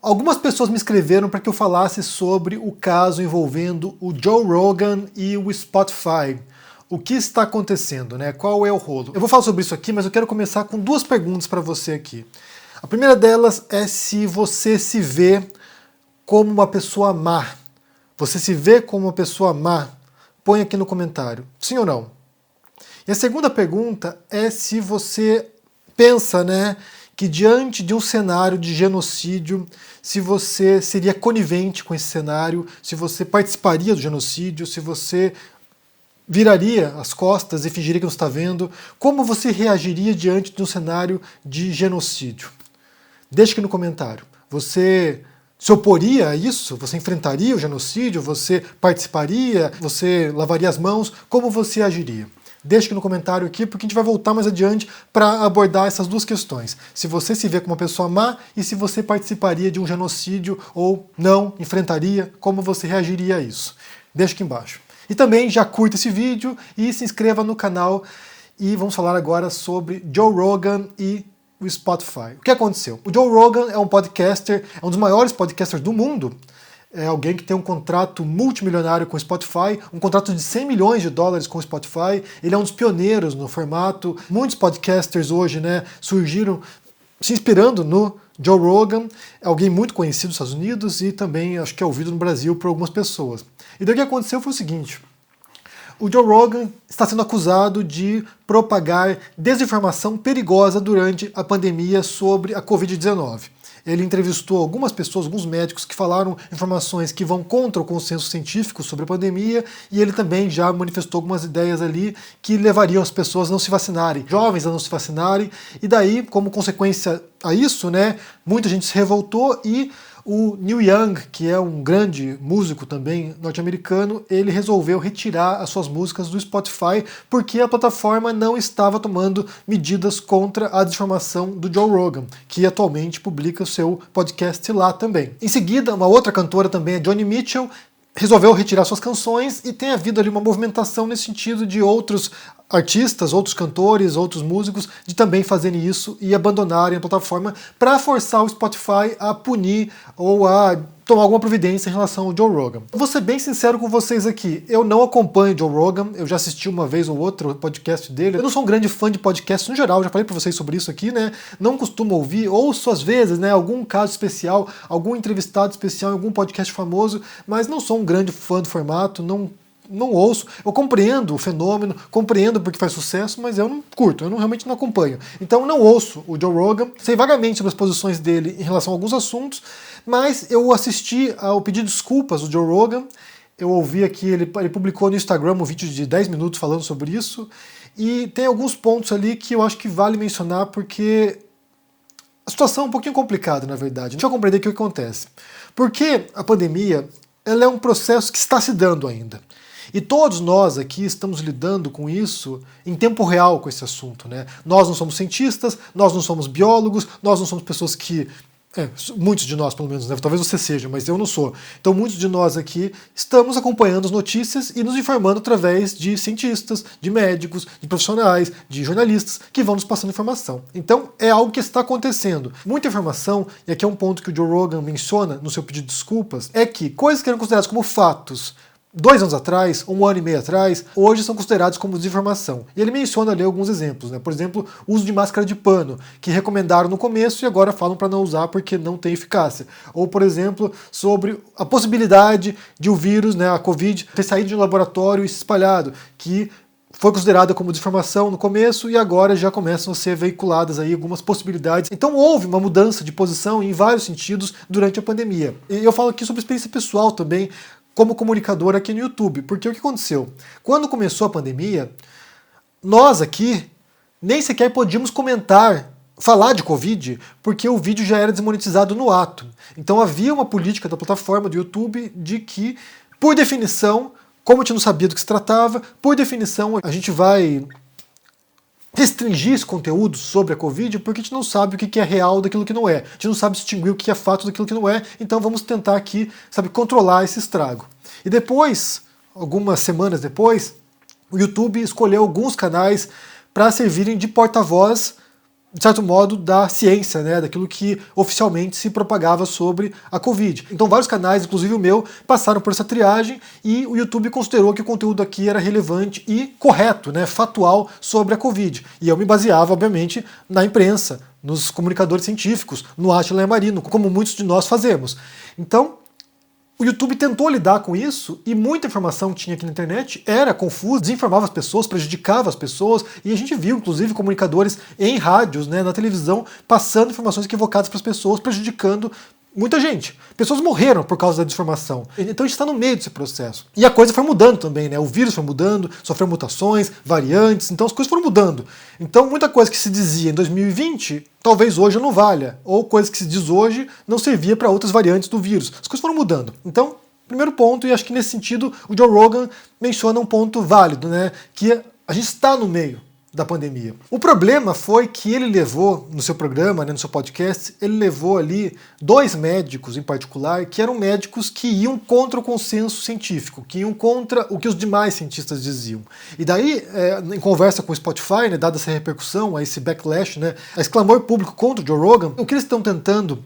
Algumas pessoas me escreveram para que eu falasse sobre o caso envolvendo o Joe Rogan e o Spotify. O que está acontecendo, né? Qual é o rolo? Eu vou falar sobre isso aqui, mas eu quero começar com duas perguntas para você aqui. A primeira delas é se você se vê como uma pessoa má. Você se vê como uma pessoa má? Põe aqui no comentário. Sim ou não? E a segunda pergunta é se você pensa, né, que diante de um cenário de genocídio, se você seria conivente com esse cenário, se você participaria do genocídio, se você viraria as costas e fingiria que não está vendo, como você reagiria diante de um cenário de genocídio? Deixe aqui no comentário. Você se oporia a isso? Você enfrentaria o genocídio? Você participaria? Você lavaria as mãos? Como você agiria? Deixe aqui no comentário aqui, porque a gente vai voltar mais adiante para abordar essas duas questões. Se você se vê como uma pessoa má e se você participaria de um genocídio ou não, enfrentaria, como você reagiria a isso. Deixe aqui embaixo. E também já curta esse vídeo e se inscreva no canal. E vamos falar agora sobre Joe Rogan e o Spotify. O que aconteceu? O Joe Rogan é um podcaster, é um dos maiores podcasters do mundo. É alguém que tem um contrato multimilionário com o Spotify, um contrato de 100 milhões de dólares com o Spotify. Ele é um dos pioneiros no formato. Muitos podcasters hoje, né, surgiram se inspirando no Joe Rogan. É alguém muito conhecido nos Estados Unidos e também acho que é ouvido no Brasil por algumas pessoas. E daí o que aconteceu foi o seguinte: o Joe Rogan está sendo acusado de propagar desinformação perigosa durante a pandemia sobre a Covid-19. Ele entrevistou algumas pessoas, alguns médicos que falaram informações que vão contra o consenso científico sobre a pandemia, e ele também já manifestou algumas ideias ali que levariam as pessoas a não se vacinarem, jovens a não se vacinarem, e daí, como consequência a isso, né, muita gente se revoltou e o Neil Young, que é um grande músico também norte-americano, ele resolveu retirar as suas músicas do Spotify porque a plataforma não estava tomando medidas contra a desinformação do Joe Rogan, que atualmente publica o seu podcast lá também. Em seguida, uma outra cantora também, a Joni Mitchell, resolveu retirar suas canções e tem havido ali uma movimentação nesse sentido de outros artistas, outros cantores, outros músicos, de também fazerem isso e abandonarem a plataforma para forçar o Spotify a punir ou a tomar alguma providência em relação ao Joe Rogan. Eu vou ser bem sincero com vocês aqui, eu não acompanho o Joe Rogan, eu já assisti uma vez ou outra o podcast dele, eu não sou um grande fã de podcast no geral, já falei para vocês sobre isso aqui, né, não costumo ouvir, ouço às vezes, né, algum caso especial, algum entrevistado especial em algum podcast famoso, mas não sou um grande fã do formato, não ouço, eu compreendo o fenômeno, compreendo porque faz sucesso, mas eu não curto, eu realmente não acompanho. Então não ouço o Joe Rogan, sei vagamente sobre as posições dele em relação a alguns assuntos, mas eu assisti ao pedido de desculpas do Joe Rogan, eu ouvi aqui, ele publicou no Instagram um vídeo de 10 minutos falando sobre isso, e tem alguns pontos ali que eu acho que vale mencionar porque a situação é um pouquinho complicada, na verdade. Deixa eu compreender o que acontece. Porque a pandemia, ela é um processo que está se dando ainda. E todos nós aqui estamos lidando com isso em tempo real com esse assunto, né? Nós não somos cientistas, nós não somos biólogos, nós não somos pessoas que... muitos de nós, pelo menos, né? Talvez você seja, mas eu não sou. Então muitos de nós aqui estamos acompanhando as notícias e nos informando através de cientistas, de médicos, de profissionais, de jornalistas que vão nos passando informação. Então é algo que está acontecendo. Muita informação, e aqui é um ponto que o Joe Rogan menciona no seu pedido de desculpas, é que coisas que eram consideradas como fatos 2 anos atrás, 1 ano e meio atrás, hoje são considerados como desinformação. E ele menciona ali alguns exemplos, né? Por exemplo, o uso de máscara de pano, que recomendaram no começo e agora falam para não usar porque não tem eficácia. Ou, por exemplo, sobre a possibilidade de o vírus, né, a Covid, ter saído de um laboratório e se espalhado, que foi considerada como desinformação no começo e agora já começam a ser veiculadas aí algumas possibilidades. Então houve uma mudança de posição em vários sentidos durante a pandemia. E eu falo aqui sobre experiência pessoal também, como comunicador aqui no YouTube, porque o que aconteceu? Quando começou a pandemia, nós aqui nem sequer podíamos falar de Covid, porque o vídeo já era desmonetizado no ato. Então havia uma política da plataforma do YouTube de que, por definição, como a gente não sabia do que se tratava, por definição a gente vai restringir esse conteúdo sobre a Covid porque a gente não sabe o que é real daquilo que não é. A gente não sabe distinguir o que é fato daquilo que não é, então vamos tentar aqui, controlar esse estrago. E depois, algumas semanas depois, o YouTube escolheu alguns canais para servirem de porta-voz de certo modo, da ciência, né, daquilo que oficialmente se propagava sobre a Covid. Então vários canais, inclusive o meu, passaram por essa triagem e o YouTube considerou que o conteúdo aqui era relevante e correto, né, factual sobre a Covid. E eu me baseava, obviamente, na imprensa, nos comunicadores científicos, no Átila Yamarino, como muitos de nós fazemos. Então, o YouTube tentou lidar com isso e muita informação que tinha aqui na internet era confusa, desinformava as pessoas, prejudicava as pessoas, e a gente viu, inclusive, comunicadores em rádios, né, na televisão, passando informações equivocadas para as pessoas, prejudicando muita gente. Pessoas morreram por causa da desinformação. Então a gente está no meio desse processo. E a coisa foi mudando também, né? O vírus foi mudando, sofreu mutações, variantes, então as coisas foram mudando. Então muita coisa que se dizia em 2020, talvez hoje não valha. Ou coisa que se diz hoje não servia para outras variantes do vírus. As coisas foram mudando. Então, primeiro ponto, e acho que nesse sentido o Joe Rogan menciona um ponto válido, né? Que a gente está no meio da pandemia. O problema foi que ele levou, no seu programa, né, no seu podcast, ele levou ali 2 médicos em particular, que eram médicos que iam contra o consenso científico, que iam contra o que os demais cientistas diziam. E daí, em conversa com o Spotify, né, dada essa repercussão, esse backlash, né, esse clamor público contra o Joe Rogan, o que eles estão tentando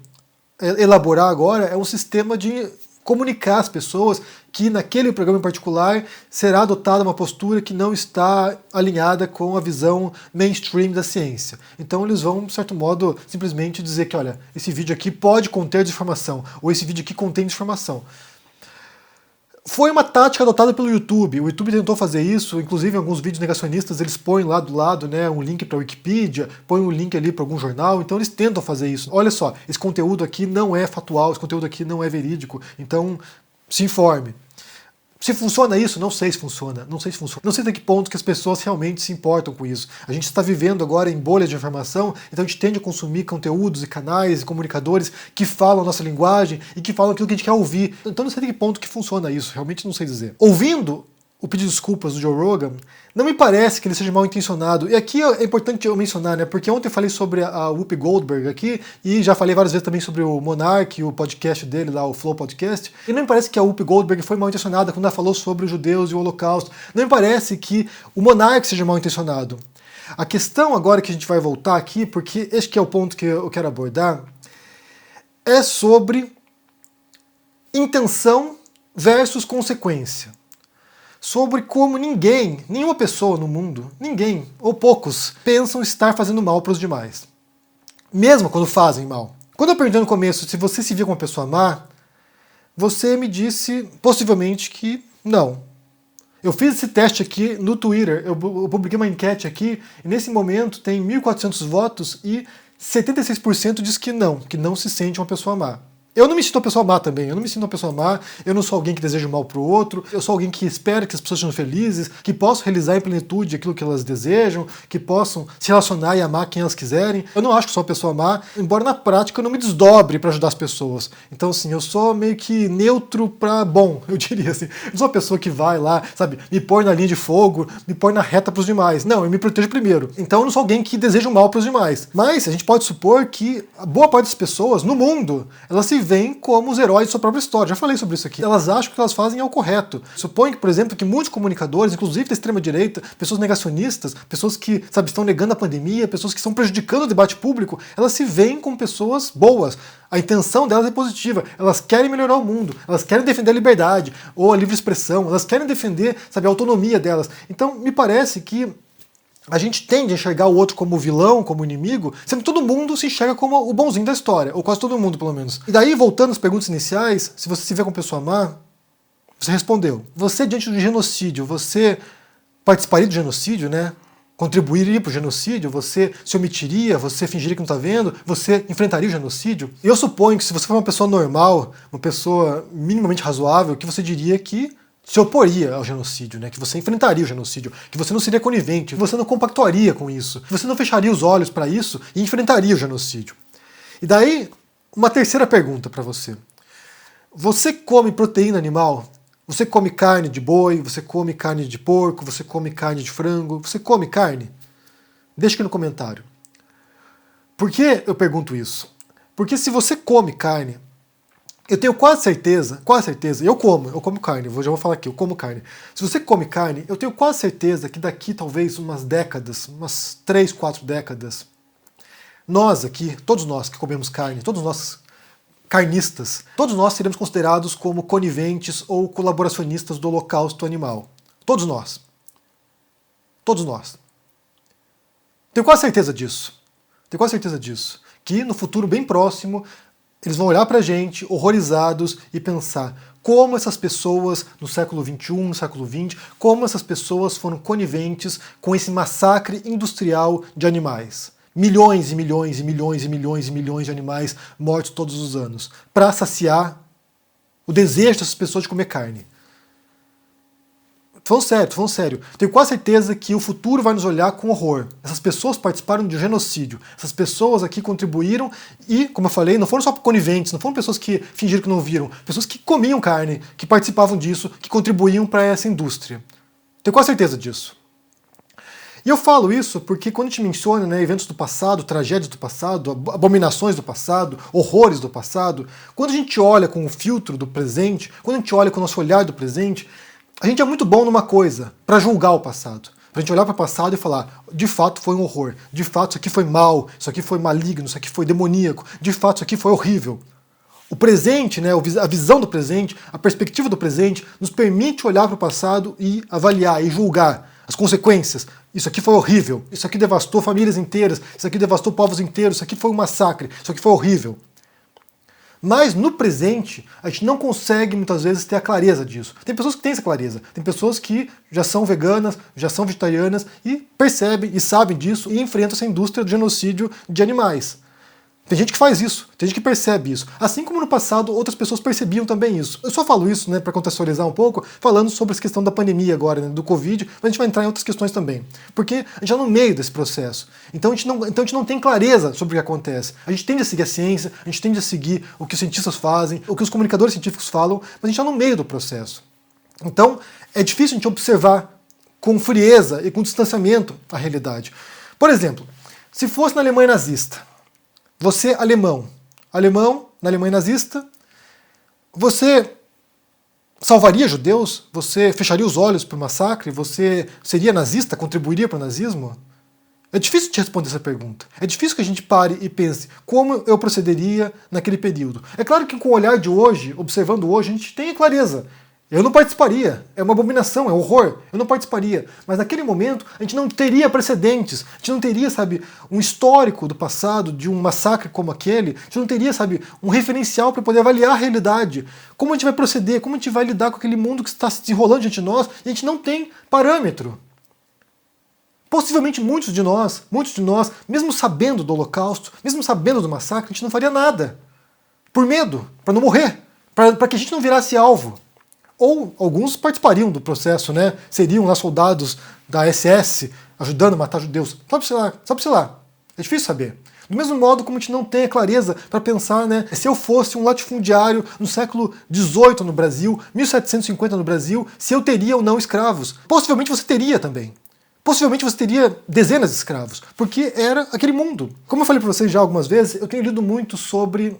elaborar agora é um sistema de comunicar às pessoas que naquele programa em particular será adotada uma postura que não está alinhada com a visão mainstream da ciência. Então eles vão, de certo modo, simplesmente dizer que, olha, esse vídeo aqui pode conter desinformação, ou esse vídeo aqui contém desinformação. Foi uma tática adotada pelo YouTube. O YouTube tentou fazer isso, inclusive em alguns vídeos negacionistas eles põem lá do lado, né, um link para a Wikipedia, põem um link ali para algum jornal, então eles tentam fazer isso. Olha só, esse conteúdo aqui não é factual, esse conteúdo aqui não é verídico, então se informe. Se funciona isso, não sei se funciona, não sei se funciona. Não sei até que ponto que as pessoas realmente se importam com isso. A gente está vivendo agora em bolhas de informação, então a gente tende a consumir conteúdos e canais e comunicadores que falam a nossa linguagem e que falam aquilo que a gente quer ouvir. Então não sei até que ponto que funciona isso, realmente não sei dizer. Ouvindo o pedido de desculpas do Joe Rogan, não me parece que ele seja mal intencionado. E aqui é importante eu mencionar, né? Porque ontem eu falei sobre a Whoopi Goldberg aqui, e já falei várias vezes também sobre o Monark, o podcast dele lá, o Flow Podcast. E não me parece que a Whoopi Goldberg foi mal intencionada quando ela falou sobre os judeus e o Holocausto. Não me parece que o Monark seja mal intencionado. A questão agora que a gente vai voltar aqui, porque este que é o ponto que eu quero abordar, é sobre intenção versus consequência. Sobre como nenhuma pessoa no mundo, ninguém, ou poucos, pensam estar fazendo mal para os demais. Mesmo quando fazem mal. Quando eu perguntei no começo se você se via como uma pessoa má, você me disse, possivelmente, que não. Eu fiz esse teste aqui no Twitter, eu publiquei uma enquete aqui, e nesse momento tem 1.400 votos e 76% diz que não se sente uma pessoa má. Eu não me sinto uma pessoa má também, eu não me sinto uma pessoa má, eu não sou alguém que deseja o mal pro outro, eu sou alguém que espera que as pessoas sejam felizes, que possam realizar em plenitude aquilo que elas desejam, que possam se relacionar e amar quem elas quiserem. Eu não acho que sou uma pessoa má, embora na prática eu não me desdobre para ajudar as pessoas. Então assim, eu sou meio que neutro pra bom, eu diria assim. Eu não sou uma pessoa que vai lá, sabe, me põe na linha de fogo, me põe na reta pros demais. Não, eu me protejo primeiro. Então eu não sou alguém que deseja o mal pros demais. Mas a gente pode supor que a boa parte das pessoas no mundo, elas se veem como os heróis de sua própria história. Já falei sobre isso aqui. Elas acham que o que elas fazem é o correto. Suponho que, por exemplo, que muitos comunicadores, inclusive da extrema-direita, pessoas negacionistas, pessoas que, sabe, estão negando a pandemia, pessoas que estão prejudicando o debate público, elas se veem como pessoas boas. A intenção delas é positiva. Elas querem melhorar o mundo. Elas querem defender a liberdade ou a livre expressão. Elas querem defender, sabe, a autonomia delas. Então, me parece que a gente tende a enxergar o outro como vilão, como inimigo, sendo que todo mundo se enxerga como o bonzinho da história, ou quase todo mundo, pelo menos. E daí, voltando às perguntas iniciais, se você se vê como pessoa má, você respondeu. Você, diante do genocídio, você participaria do genocídio, né? Contribuiria para o genocídio? Você se omitiria? Você fingiria que não está vendo? Você enfrentaria o genocídio? E eu suponho que se você for uma pessoa normal, uma pessoa minimamente razoável, que você diria que se oporia ao genocídio, né? Que você enfrentaria o genocídio, que você não seria conivente, que você não compactuaria com isso, que você não fecharia os olhos para isso e enfrentaria o genocídio. E daí, uma terceira pergunta para você. Você come proteína animal? Você come carne de boi? Você come carne de porco? Você come carne de frango? Você come carne? Deixa aqui no comentário. Por que eu pergunto isso? Porque se você come carne, eu tenho quase certeza, eu como carne, já vou falar aqui, eu como carne. Se você come carne, eu tenho quase certeza que daqui talvez umas décadas, umas 3, 4 décadas, nós aqui, todos nós que comemos carne, todos nós carnistas, todos nós seremos considerados como coniventes ou colaboracionistas do holocausto animal. Todos nós. Todos nós. Tenho quase certeza disso. Tenho quase certeza disso. Que no futuro bem próximo, eles vão olhar pra gente, horrorizados, e pensar como essas pessoas no século XXI, no século XX, como essas pessoas foram coniventes com esse massacre industrial de animais. Milhões e milhões e milhões e milhões e milhões de animais mortos todos os anos, para saciar o desejo dessas pessoas de comer carne. Falando sério, falando sério. Tenho quase certeza que o futuro vai nos olhar com horror. Essas pessoas participaram de um genocídio. Essas pessoas aqui contribuíram e, como eu falei, não foram só coniventes, não foram pessoas que fingiram que não viram, pessoas que comiam carne, que participavam disso, que contribuíam para essa indústria. Tenho quase certeza disso. E eu falo isso porque quando a gente menciona, né, eventos do passado, tragédias do passado, abominações do passado, horrores do passado, quando a gente olha com o filtro do presente, quando a gente olha com o nosso olhar do presente, a gente é muito bom numa coisa, para julgar o passado. Pra gente olhar para o passado e falar, de fato foi um horror, de fato isso aqui foi mal, isso aqui foi maligno, isso aqui foi demoníaco, de fato isso aqui foi horrível. O presente, né, a visão do presente, a perspectiva do presente, nos permite olhar para o passado e avaliar e julgar as consequências. Isso aqui foi horrível, isso aqui devastou famílias inteiras, isso aqui devastou povos inteiros, isso aqui foi um massacre, isso aqui foi horrível. Mas no presente, a gente não consegue muitas vezes ter a clareza disso. Tem pessoas que têm essa clareza, tem pessoas que já são veganas, já são vegetarianas e percebem e sabem disso e enfrentam essa indústria do genocídio de animais. Tem gente que faz isso, tem gente que percebe isso. Assim como no passado outras pessoas percebiam também isso. Eu só falo isso, né, para contextualizar um pouco, falando sobre essa questão da pandemia agora, né, do Covid, mas a gente vai entrar em outras questões também. Porque a gente está no meio desse processo. Então a gente não tem clareza sobre o que acontece. A gente tende a seguir a ciência, a gente tende a seguir o que os cientistas fazem, o que os comunicadores científicos falam, mas a gente está no meio do processo. Então é difícil a gente observar com frieza e com distanciamento a realidade. Por exemplo, se fosse na Alemanha nazista, você, alemão, na Alemanha nazista, você salvaria judeus? Você fecharia os olhos para o massacre? Você seria nazista? Contribuiria para o nazismo? É difícil te responder essa pergunta. É difícil que a gente pare e pense como eu procederia naquele período. É claro que com o olhar de hoje, observando hoje, a gente tem a clareza. Eu não participaria, é uma abominação, é um horror, eu não participaria. Mas naquele momento a gente não teria precedentes, a gente não teria, sabe, um histórico do passado, de um massacre como aquele, a gente não teria, sabe, um referencial para poder avaliar a realidade. Como a gente vai proceder, como a gente vai lidar com aquele mundo que está se desenrolando diante de nós e a gente não tem parâmetro. Possivelmente muitos de nós, mesmo sabendo do holocausto, mesmo sabendo do massacre, a gente não faria nada. Por medo, para não morrer, para que a gente não virasse alvo. Ou alguns participariam do processo, né? Seriam lá soldados da SS ajudando a matar judeus. Sabe-se lá. É difícil saber. Do mesmo modo como a gente não tem a clareza para pensar, né? Se eu fosse um latifundiário no século XVIII no Brasil, 1750 no Brasil, se eu teria ou não escravos. Possivelmente você teria também. Possivelmente você teria dezenas de escravos, porque era aquele mundo. Como eu falei para vocês já algumas vezes, eu tenho lido muito sobre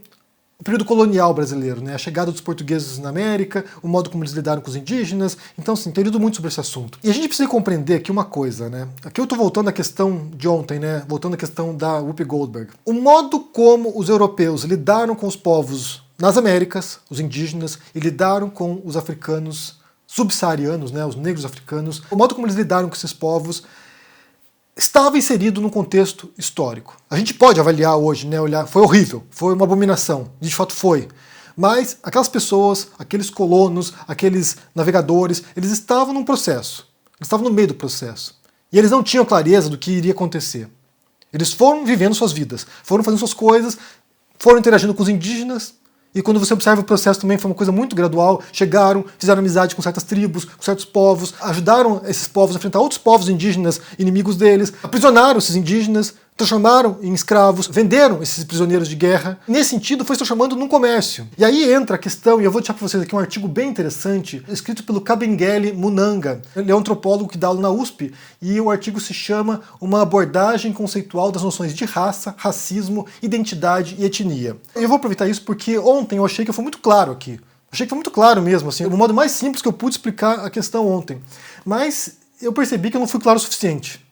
o período colonial brasileiro, né? A chegada dos portugueses na América, o modo como eles lidaram com os indígenas. Então, sim, tenho lido muito sobre esse assunto. E a gente precisa compreender aqui uma coisa, né? Aqui eu estou voltando à questão de ontem, né? Voltando à questão da Whoopi Goldberg. O modo como os europeus lidaram com os povos nas Américas, os indígenas, e lidaram com os africanos subsaarianos, né? Os negros africanos, o modo como eles lidaram com esses povos estava inserido num contexto histórico. A gente pode avaliar hoje, né, olhar, foi horrível, foi uma abominação, de fato foi. Mas aquelas pessoas, aqueles colonos, aqueles navegadores, eles estavam num processo, eles estavam no meio do processo. E eles não tinham clareza do que iria acontecer. Eles foram vivendo suas vidas, foram fazendo suas coisas, foram interagindo com os indígenas, e quando você observa o processo também foi uma coisa muito gradual, chegaram, fizeram amizade com certas tribos, com certos povos, ajudaram esses povos a enfrentar outros povos indígenas inimigos deles, aprisionaram esses indígenas, transformaram em escravos, venderam esses prisioneiros de guerra. Nesse sentido, foi se transformando num comércio. E aí entra a questão, e eu vou deixar para vocês aqui um artigo bem interessante, escrito pelo Kabengele Munanga. Ele é um antropólogo que dá aula na USP, e o artigo se chama Uma abordagem conceitual das noções de raça, racismo, identidade e etnia. Eu vou aproveitar isso porque ontem eu achei que eu fui muito claro aqui. Achei que foi muito claro mesmo, assim, o modo mais simples que eu pude explicar a questão ontem. Mas eu percebi que eu não fui claro o suficiente.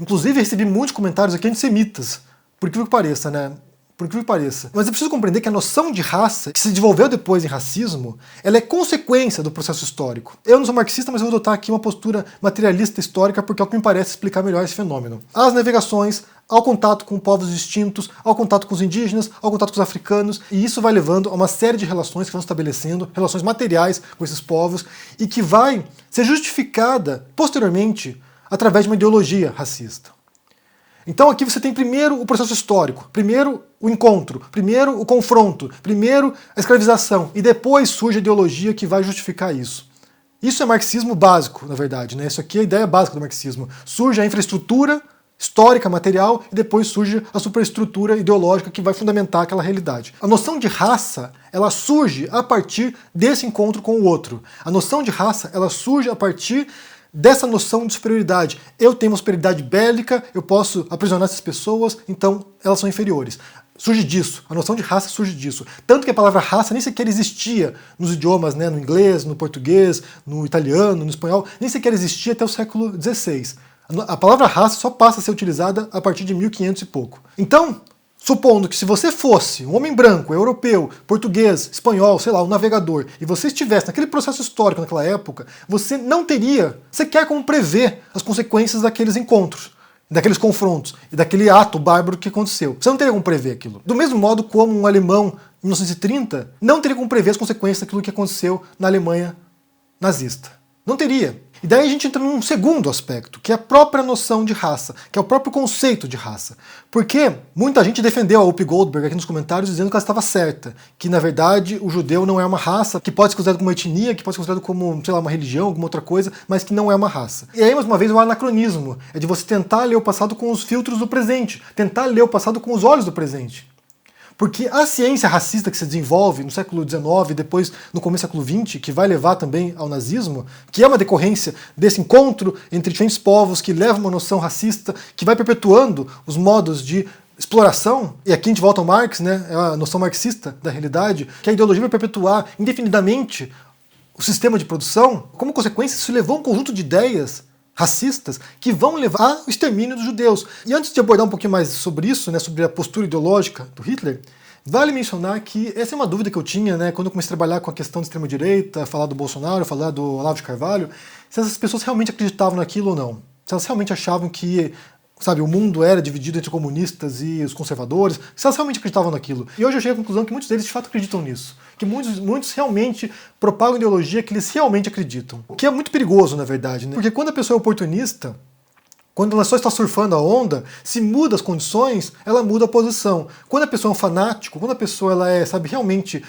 Inclusive, recebi muitos comentários aqui antissemitas, Por incrível que pareça, né? Por incrível que pareça. Mas é preciso compreender que a noção de raça, que se desenvolveu depois em racismo, ela é consequência do processo histórico. Eu não sou marxista, mas eu vou adotar aqui uma postura materialista histórica porque é o que me parece explicar melhor esse fenômeno. As navegações, ao contato com povos distintos, ao contato com os indígenas, ao contato com os africanos, e isso vai levando a uma série de relações que vão estabelecendo, relações materiais com esses povos, e que vai ser justificada posteriormente através de uma ideologia racista. Então aqui você tem primeiro o processo histórico, primeiro o encontro, primeiro o confronto, primeiro a escravização, e depois surge a ideologia que vai justificar isso. Isso é marxismo básico, na verdade, né? Isso aqui é a ideia básica do marxismo. Surge a infraestrutura histórica, material, e depois surge a superestrutura ideológica que vai fundamentar aquela realidade. A noção de raça, ela surge a partir desse encontro com o outro. A noção de raça, ela surge a partir dessa noção de superioridade. Eu tenho uma superioridade bélica, eu posso aprisionar essas pessoas, então elas são inferiores. Surge disso, a noção de raça surge disso. Tanto que a palavra raça nem sequer existia nos idiomas, né, no inglês, no português, no italiano, no espanhol, nem sequer existia até o século XVI. A palavra raça só passa a ser utilizada a partir de 1500 e pouco. Então, supondo que se você fosse um homem branco, europeu, português, espanhol, sei lá, um navegador, e você estivesse naquele processo histórico naquela época, você não teria sequer como prever as consequências daqueles encontros, daqueles confrontos e daquele ato bárbaro que aconteceu. Você não teria como prever aquilo. Do mesmo modo como um alemão em 1930 não teria como prever as consequências daquilo que aconteceu na Alemanha nazista. Não teria. E daí a gente entra num segundo aspecto, que é a própria noção de raça, que é o próprio conceito de raça. Porque muita gente defendeu a Whoopi Goldberg aqui nos comentários dizendo que ela estava certa, que na verdade o judeu não é uma raça, que pode ser considerado como uma etnia, que pode ser considerado como, sei lá, uma religião, alguma outra coisa, mas que não é uma raça. E aí, mais uma vez, o anacronismo é de você tentar ler o passado com os filtros do presente, tentar ler o passado com os olhos do presente. Porque a ciência racista que se desenvolve no século XIX e depois no começo do século XX, que vai levar também ao nazismo, que é uma decorrência desse encontro entre diferentes povos que leva uma noção racista, que vai perpetuando os modos de exploração, e aqui a gente volta ao Marx, né, é a noção marxista da realidade, que a ideologia vai perpetuar indefinidamente o sistema de produção. Como consequência, isso levou um conjunto de ideias racistas que vão levar ao extermínio dos judeus. E antes de abordar um pouquinho mais sobre isso, né, sobre a postura ideológica do Hitler, vale mencionar que essa é uma dúvida que eu tinha, né, quando eu comecei a trabalhar com a questão da extrema-direita, falar do Bolsonaro, falar do Olavo de Carvalho, se essas pessoas realmente acreditavam naquilo ou não. Se elas realmente achavam que, sabe, o mundo era dividido entre comunistas e os conservadores, se elas realmente acreditavam naquilo. E hoje eu cheguei à conclusão que muitos deles de fato acreditam nisso. Que muitos realmente propagam ideologia que eles realmente acreditam. O que é muito perigoso, na verdade, né? Porque quando a pessoa é oportunista, quando ela só está surfando a onda, se muda as condições, ela muda a posição. Quando a pessoa é um fanático, quando a pessoa ela é, sabe, realmente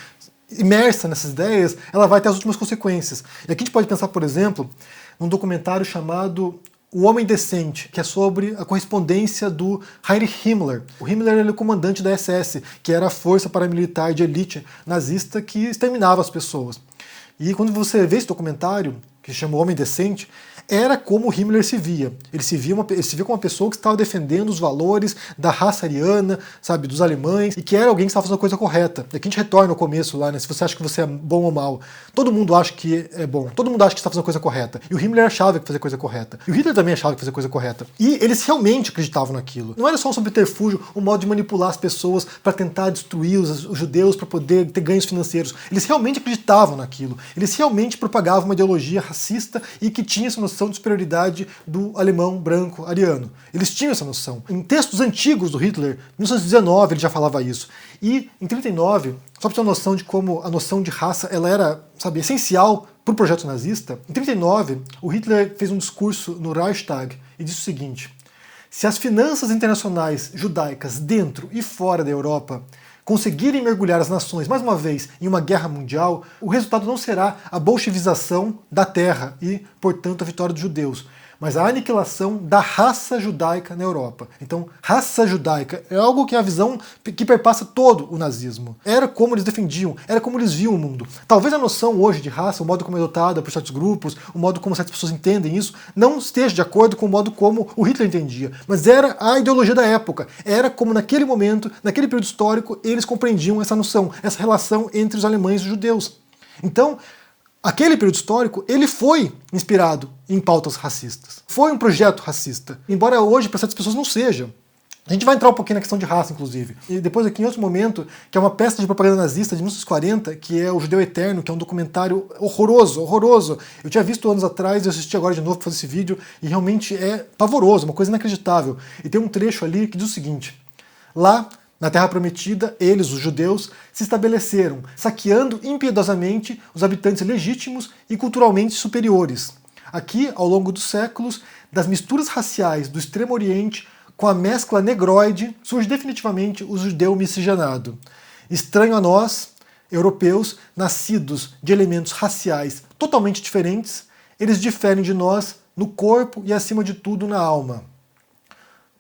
imersa nessas ideias, ela vai ter as últimas consequências. E aqui a gente pode pensar, por exemplo, num documentário chamado O Homem Decente, que é sobre a correspondência do Heinrich Himmler. O Himmler era o comandante da SS, que era a força paramilitar de elite nazista que exterminava as pessoas. E quando você vê esse documentário, que se chama O Homem Decente, era como o Himmler se via. Ele se via como uma pessoa que estava defendendo os valores da raça ariana, sabe, dos alemães, e que era alguém que estava fazendo a coisa correta. E aqui a gente retorna ao começo lá, né? Se você acha que você é bom ou mal. Todo mundo acha que é bom. Todo mundo acha que está fazendo a coisa correta. E o Himmler achava que fazia a coisa correta. E o Hitler também achava que fazia a coisa correta. E eles realmente acreditavam naquilo. Não era só um subterfúgio, um modo de manipular as pessoas para tentar destruir os judeus, para poder ter ganhos financeiros. Eles realmente acreditavam naquilo. Eles realmente propagavam uma ideologia racista e que tinha essa noção de superioridade do alemão branco ariano. Eles tinham essa noção. Em textos antigos do Hitler, em 1919 ele já falava isso. E em 1939, só para ter uma noção de como a noção de raça ela era, sabe, essencial para o projeto nazista, em 1939 o Hitler fez um discurso no Reichstag e disse o seguinte: se as finanças internacionais judaicas dentro e fora da Europa conseguirem mergulhar as nações, mais uma vez, em uma guerra mundial, o resultado não será a bolchevização da terra e, portanto, a vitória dos judeus, mas a aniquilação da raça judaica na Europa. Então, raça judaica é algo que é a visão que perpassa todo o nazismo. Era como eles defendiam, era como eles viam o mundo. Talvez a noção hoje de raça, o modo como é adotada por certos grupos, o modo como certas pessoas entendem isso, não esteja de acordo com o modo como o Hitler entendia. Mas era a ideologia da época. Era como naquele momento, naquele período histórico, eles compreendiam essa noção, essa relação entre os alemães e os judeus. Então, aquele período histórico, ele foi inspirado em pautas racistas. Foi um projeto racista. Embora hoje, para certas pessoas, não seja. A gente vai entrar um pouquinho na questão de raça, inclusive. E depois aqui em outro momento, que é uma peça de propaganda nazista de 1940, que é O Judeu Eterno, que é um documentário horroroso, horroroso. Eu tinha visto anos atrás, eu assisti agora de novo para fazer esse vídeo, e realmente é pavoroso, uma coisa inacreditável. E tem um trecho ali que diz o seguinte: lá, na Terra Prometida, eles, os judeus, se estabeleceram, saqueando impiedosamente os habitantes legítimos e culturalmente superiores. Aqui, ao longo dos séculos, das misturas raciais do Extremo Oriente com a mescla negroide, surge definitivamente o judeu miscigenado. Estranho a nós, europeus, nascidos de elementos raciais totalmente diferentes, eles diferem de nós no corpo e, acima de tudo, na alma.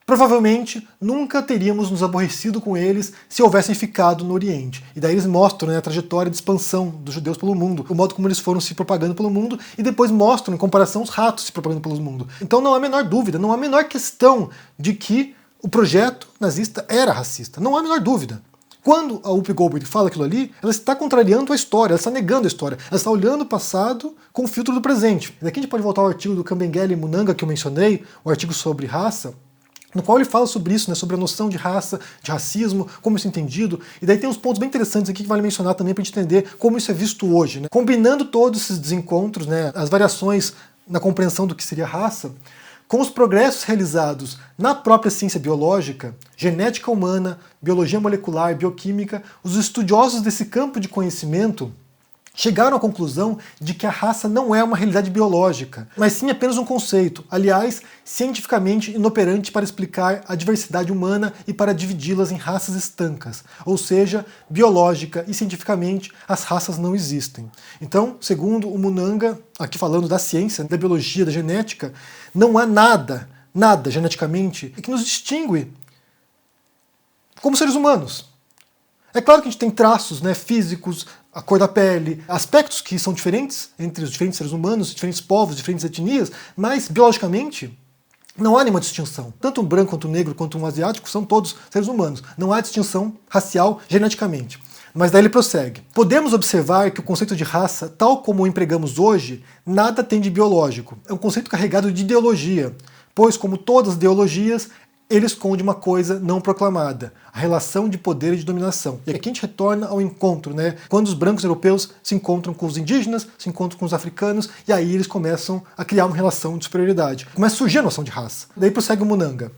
Provavelmente nunca teríamos nos aborrecido com eles se houvessem ficado no Oriente. E daí eles mostram, né, a trajetória de expansão dos judeus pelo mundo, o modo como eles foram se propagando pelo mundo, e depois mostram, em comparação, os ratos se propagando pelo mundo. Então não há a menor dúvida, não há a menor questão de que o projeto nazista era racista. Não há a menor dúvida. Quando a Whoopi Goldberg fala aquilo ali, ela está contrariando a história, ela está negando a história, ela está olhando o passado com o filtro do presente. E daqui a gente pode voltar ao artigo do Kabengele Munanga que eu mencionei, o artigo sobre raça, no qual ele fala sobre isso, né, sobre a noção de raça, de racismo, como isso é entendido, e daí tem uns pontos bem interessantes aqui que vale mencionar também para a gente entender como isso é visto hoje. Né? Combinando todos esses desencontros, né, as variações na compreensão do que seria raça, com os progressos realizados na própria ciência biológica, genética humana, biologia molecular, bioquímica, os estudiosos desse campo de conhecimento chegaram à conclusão de que a raça não é uma realidade biológica, mas sim apenas um conceito, aliás, cientificamente inoperante para explicar a diversidade humana e para dividi-las em raças estancas, ou seja, biológica e cientificamente as raças não existem. Então, segundo o Munanga, aqui falando da ciência, da biologia, da genética, não há nada geneticamente que nos distingue como seres humanos. É claro que a gente tem traços, né, físicos, a cor da pele, aspectos que são diferentes entre os diferentes seres humanos, diferentes povos, diferentes etnias, mas biologicamente não há nenhuma distinção. Tanto um branco, quanto um negro, quanto um asiático são todos seres humanos. Não há distinção racial geneticamente. Mas daí ele prossegue. Podemos observar que o conceito de raça, tal como o empregamos hoje, nada tem de biológico. É um conceito carregado de ideologia, pois, como todas as ideologias, ele esconde uma coisa não proclamada, a relação de poder e de dominação. E aqui a gente retorna ao encontro, né? Quando os brancos europeus se encontram com os indígenas, se encontram com os africanos, e aí eles começam a criar uma relação de superioridade. Começa a surgir a noção de raça. Daí prossegue o Munanga.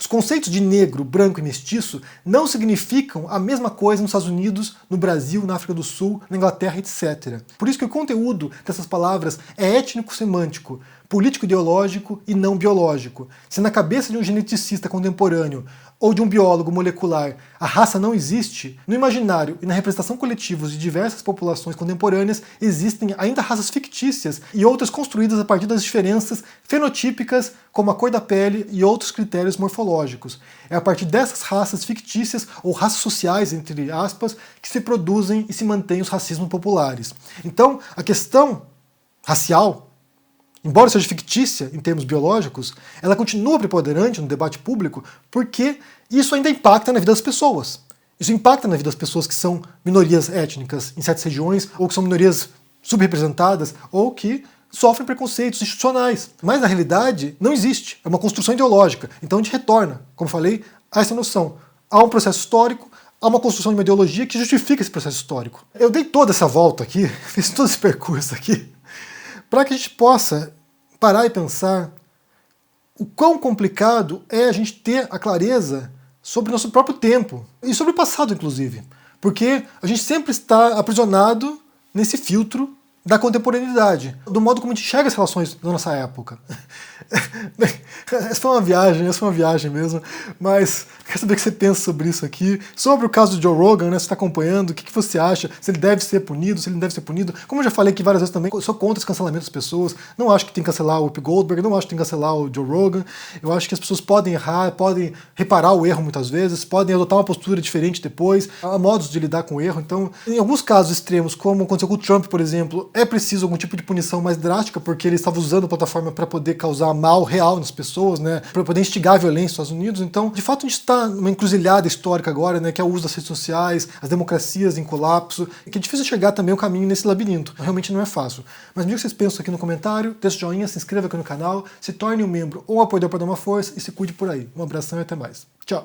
Os conceitos de negro, branco e mestiço não significam a mesma coisa nos Estados Unidos, no Brasil, na África do Sul, na Inglaterra, etc. Por isso que o conteúdo dessas palavras é étnico-semântico, político-ideológico e não biológico. Se na cabeça de um geneticista contemporâneo ou de um biólogo molecular a raça não existe, no imaginário e na representação coletiva de diversas populações contemporâneas existem ainda raças fictícias e outras construídas a partir das diferenças fenotípicas, como a cor da pele e outros critérios morfológicos. É a partir dessas raças fictícias, ou raças sociais, entre aspas, que se produzem e se mantêm os racismos populares. Então, a questão racial, embora seja fictícia em termos biológicos, ela continua preponderante no debate público porque isso ainda impacta na vida das pessoas. Isso impacta na vida das pessoas que são minorias étnicas em certas regiões, ou que são minorias subrepresentadas, ou que sofrem preconceitos institucionais. Mas na realidade não existe, é uma construção ideológica. Então a gente retorna, como falei, a essa noção. Há um processo histórico, há uma construção de uma ideologia que justifica esse processo histórico. Eu dei toda essa volta aqui, fiz todo esse percurso aqui, para que a gente possa parar e pensar o quão complicado é a gente ter a clareza sobre o nosso próprio tempo, e sobre o passado, inclusive. Porque a gente sempre está aprisionado nesse filtro da contemporaneidade, do modo como a gente enxerga as relações da nossa época. Essa foi uma viagem mesmo, mas quero saber o que você pensa sobre isso aqui, sobre o caso do Joe Rogan, né? Você está acompanhando, o que você acha, se ele deve ser punido, se ele não deve ser punido. Como eu já falei aqui várias vezes também, eu sou contra esse cancelamento das pessoas, não acho que tem que cancelar o Whoopi Goldberg, não acho que tem que cancelar o Joe Rogan, eu acho que as pessoas podem errar, podem reparar o erro muitas vezes, podem adotar uma postura diferente depois, há modos de lidar com o erro. Então, em alguns casos extremos, como aconteceu com o Trump, por exemplo, é preciso algum tipo de punição mais drástica, porque ele estava usando a plataforma para poder causar mal real nas pessoas, né, para poder instigar a violência nos Estados Unidos. Então, de fato, a gente está numa encruzilhada histórica agora, né, que é o uso das redes sociais, as democracias em colapso, que é difícil chegar também o caminho nesse labirinto. Realmente não é fácil. Mas me diga o que vocês pensam aqui no comentário, deixa o joinha, se inscreva aqui no canal, se torne um membro ou um apoiador para dar uma força e se cuide por aí. Um abração e até mais. Tchau!